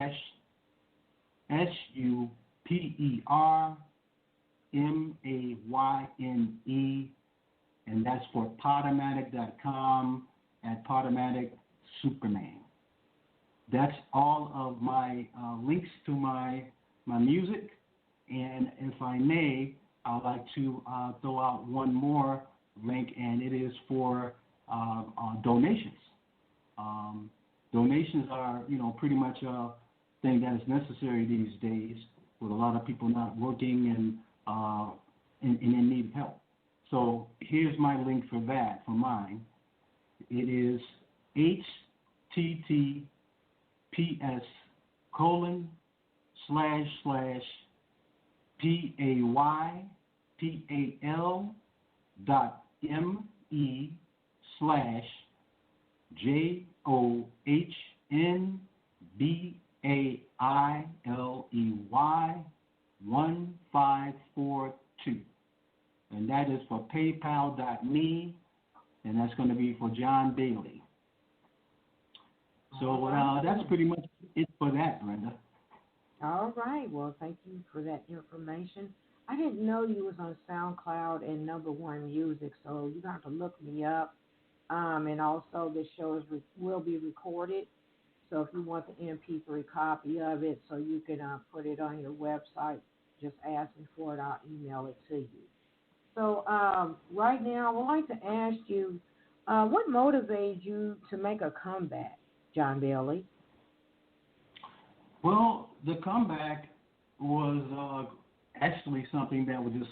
SUPERMANE, and that's for Podomatic.com at Podomatic Superman. That's all of my links to my music. And if I may, I'd like to throw out one more link, and it is for donations. Donations are, pretty much a thing that is necessary these days, with a lot of people not working and in need of help. So here's my link for that, for mine. It is https://PAYPAL.me/JOHNBAILEY1542. And that is for PayPal.me, and that's going to be for John Bailey. So that's pretty much it for that, Brenda. All right. Well, thank you for that information. I didn't know you was on SoundCloud and Number One Music, so you have to look me up. And also, this show will be recorded. So if you want the MP3 copy of it, so you can put it on your website, just ask me for it. I'll email it to you. So right now, I would like to ask you, what motivated you to make a comeback, John Bailey? Well, the comeback was actually something that was just,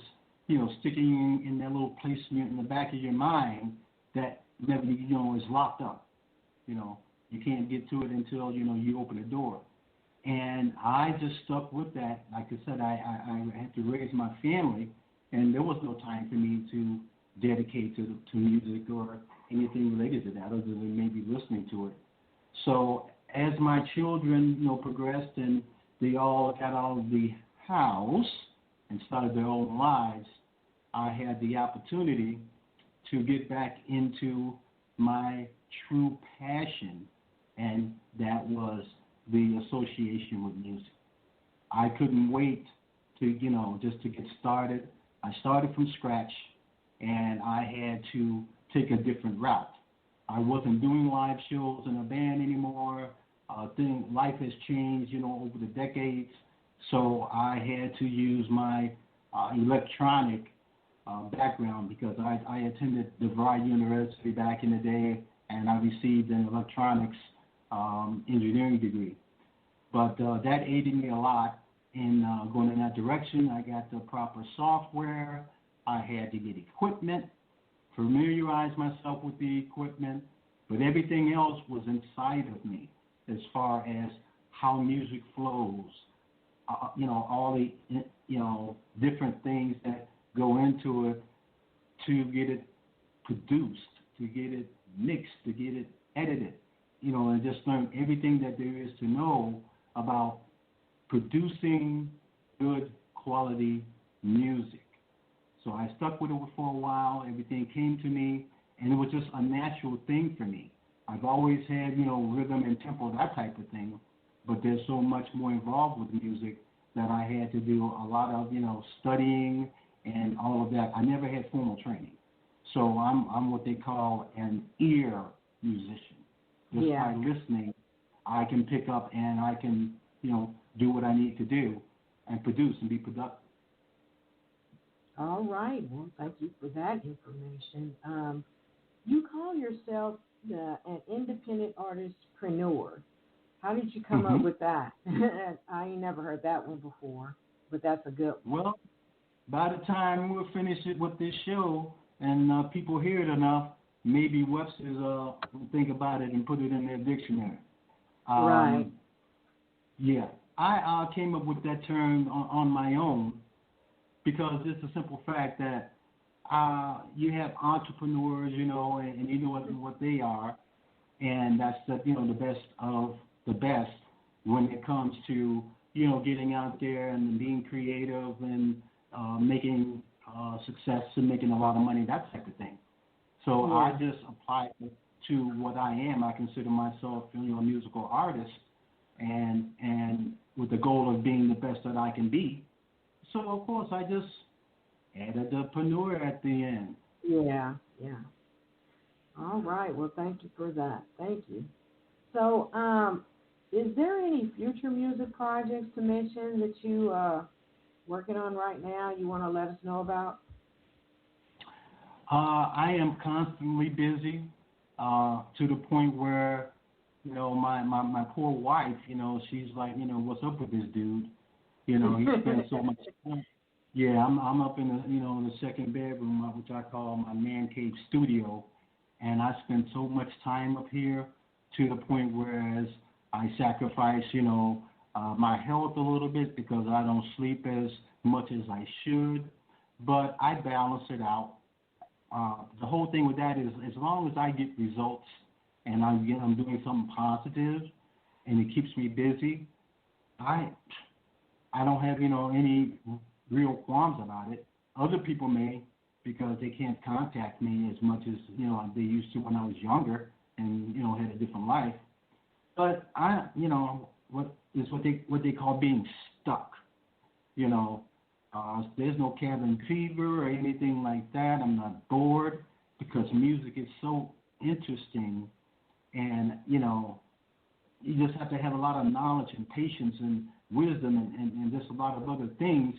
sticking in that little place in the back of your mind that never, is locked up. You can't get to it until, you open the door. And I just stuck with that. Like I said, I had to raise my family, and there was no time for me to dedicate to music or anything related to that other than maybe listening to it. So as my children, progressed and they all got out of the house and started their own lives, I had the opportunity to get back into my true passion, and that was the association with music. I couldn't wait to, just to get started. I started from scratch, and I had to take a different route. I wasn't doing live shows in a band anymore. Life has changed, over the decades. So I had to use my electronic background because I attended DeVry University back in the day, and I received an electronics engineering degree. But that aided me a lot in going in that direction. I got the proper software. I had to get equipment, familiarize myself with the equipment, but everything else was inside of me as far as how music flows, all the, different things that go into it to get it produced, to get it mixed, to get it edited, and just learn everything that there is to know about producing good quality music. So I stuck with it for a while. Everything came to me, and it was just a natural thing for me. I've always had, rhythm and tempo, that type of thing, but there's so much more involved with music that I had to do a lot of, studying and all of that. I never had formal training. So I'm what they call an ear musician. Just by listening, I can pick up and I can, do what I need to do and produce and be productive. All right. Well, thank you for that information. You call yourself an independent artistpreneur. How did you come up with that? I ain't never heard that one before, but that's a good one. Well, by the time we're finished with this show and people hear it enough, maybe Webster's will think about it and put it in their dictionary. Right. Yeah. I came up with that term on my own because it's a simple fact that you have entrepreneurs, and you know what they are, and that's the best of the best when it comes to getting out there and being creative and making success and making a lot of money, that type of thing. So I just applied it to what I am. I consider myself a musical artist, and with the goal of being the best that I can be. So of course I just added the preneur at the end. Yeah, yeah. All right. Well, thank you for that. Thank you. So, is there any future music projects to mention that you working on right now? You want to let us know about? I am constantly busy to the point where, my poor wife, she's like, what's up with this dude? He spends so much time. Yeah, I'm up in the second bedroom, which I call my man cave studio, and I spend so much time up here to the point whereas I sacrifice, my health a little bit because I don't sleep as much as I should, but I balance it out. The whole thing with that is as long as I get results and I'm doing something positive and it keeps me busy, I don't have any real qualms about it. Other people may because they can't contact me as much as they used to when I was younger and had a different life. But what they call being stuck. There's no cabin fever or anything like that. I'm not bored because music is so interesting, and you just have to have a lot of knowledge and patience and wisdom and just a lot of other things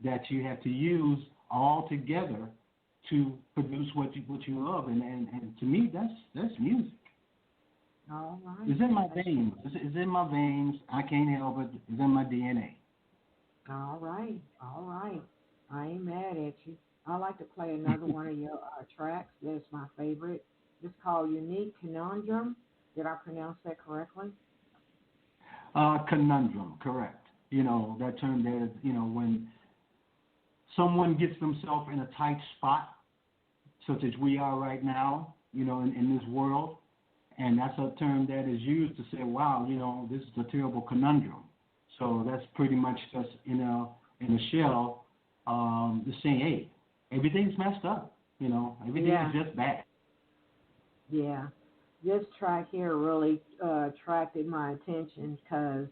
that you have to use all together to produce what you love. And to me, that's music. All right. It's in my veins. It's in my veins. I can't help it. It's in my DNA. All right. All right. I ain't mad at you. I like to play another one of your tracks. That's my favorite. It's called Unique Conundrum. Did I pronounce that correctly? Conundrum, correct. That term there, when someone gets themselves in a tight spot, such as we are right now, in this world, and that's a term that is used to say, wow, this is a terrible conundrum. So that's pretty much just, in a shell, the saying, hey, everything's messed up, everything is just bad. Yeah. This track here really attracted my attention because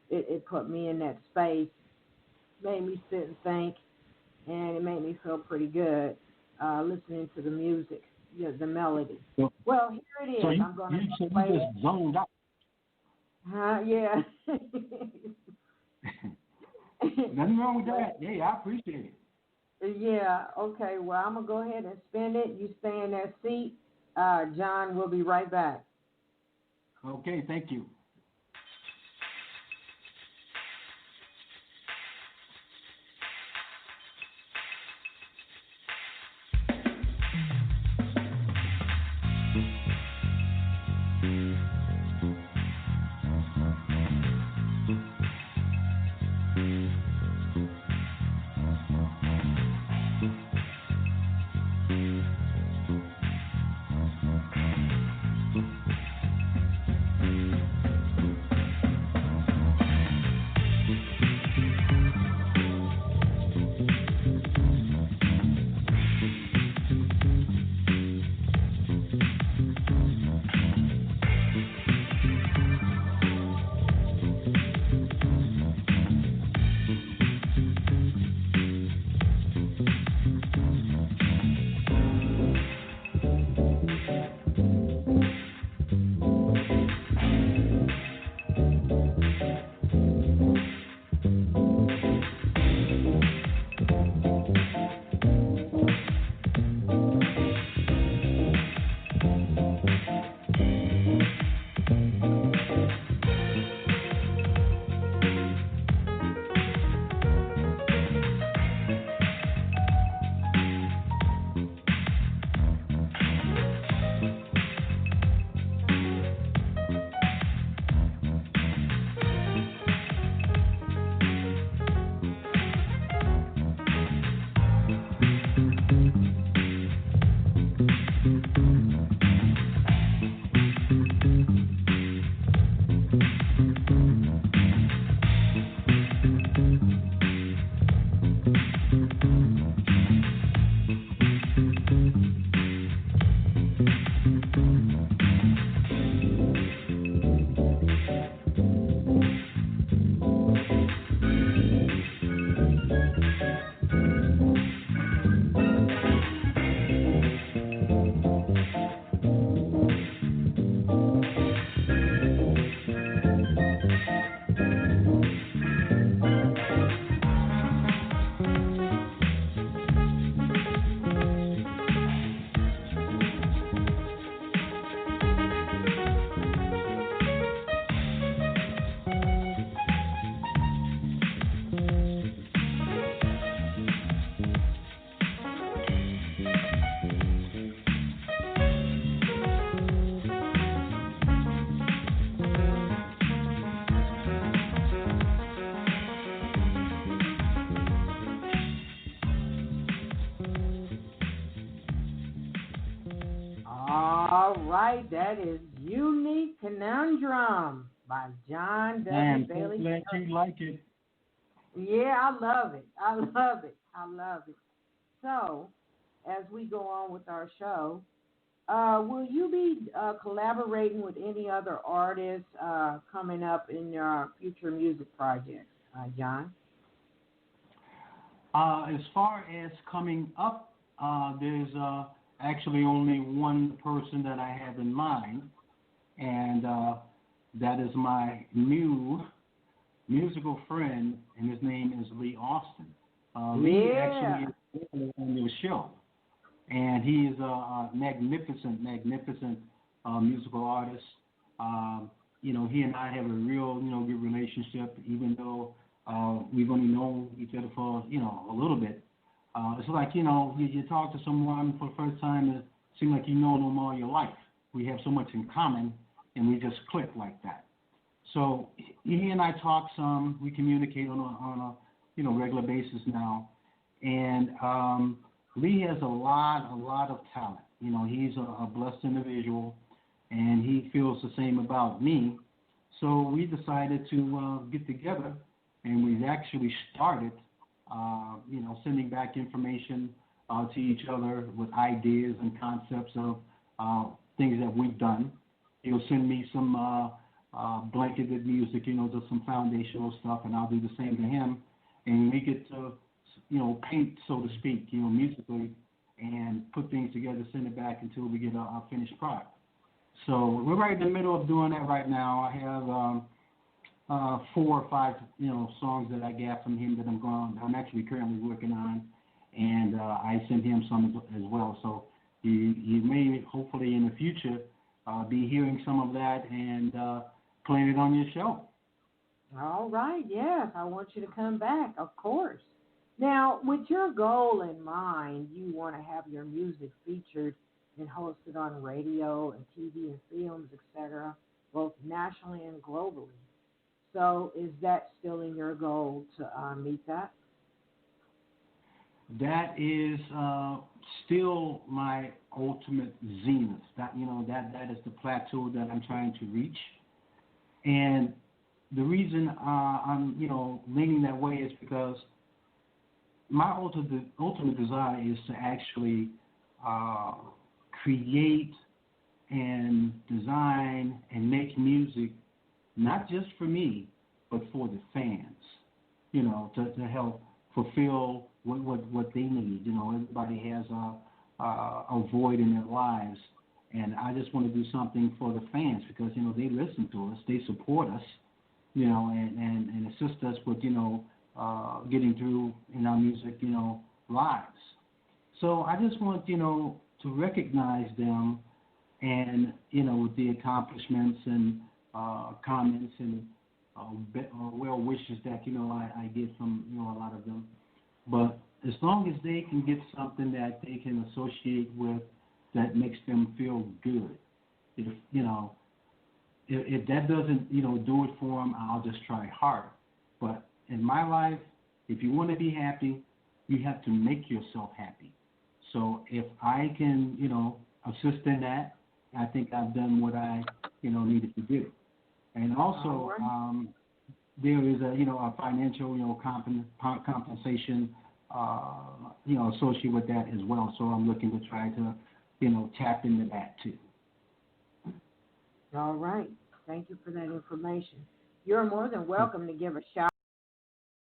it put me in that space, made me sit and think, and it made me feel pretty good listening to the music, the melody. Well, here it is. So I'm going to play you it. just zoned out. Yeah. Nothing wrong with that. Hey, I appreciate it. Yeah, okay. Well, I'm going to go ahead and spin it. You stay in that seat. John, we'll be right back. Okay, thank you. right, that is Unique Conundrum by John W. Man, so Bailey. glad you like it. Yeah, I love it. I love it. I love it. So, as we go on with our show, will you be collaborating with any other artists coming up in your future music projects, John? As far as coming up, there's actually only one person that I have in mind, and that is my new musical friend, and his name is Lee Austin. Lee actually is on your show, and he is a magnificent musical artist. He and I have a real, good relationship, even though we've only known each other for, a little bit. It's like, you talk to someone for the first time, it seems like you know them all your life. We have so much in common, and we just click like that. So he and I talk some. We communicate on a regular basis now, and Lee has a lot of talent. He's a blessed individual, and he feels the same about me. So we decided to get together, and we've actually started, sending back information to each other with ideas and concepts of things that we've done. He'll send me some blanketed music, just some foundational stuff, and I'll do the same to him. And we get to, paint, so to speak, musically, and put things together, send it back until we get our finished product. So we're right in the middle of doing that right now. I have 4 or 5, songs that I got from him that I'm actually currently working on, and I sent him some as well. So you may hopefully in the future be hearing some of that and playing it on your show. All right, yes, I want you to come back, of course. Now, with your goal in mind, you want to have your music featured and hosted on radio and TV and films, etc., both nationally and globally. So is that still in your goal to meet that? That is still my ultimate zenith. That is the plateau that I'm trying to reach. And the reason I'm leaning that way is because my ultimate desire is to actually create and design and make music not just for me, but for the fans, to help fulfill what they need. Everybody has a void in their lives, and I just want to do something for the fans because, they listen to us, they support us, and assist us with, getting through in our music, lives. So I just want, to recognize them and, with the accomplishments and comments and well wishes that, I get from, a lot of them. But as long as they can get something that they can associate with that makes them feel good, if that doesn't, do it for them, I'll just try harder. But in my life, if you want to be happy, you have to make yourself happy. So if I can, assist in that, I think I've done what I, needed to do. And also, there is a financial, compensation, associated with that as well. So I'm looking to try to, tap into that too. All right. Thank you for that information. You're more than welcome to give a shout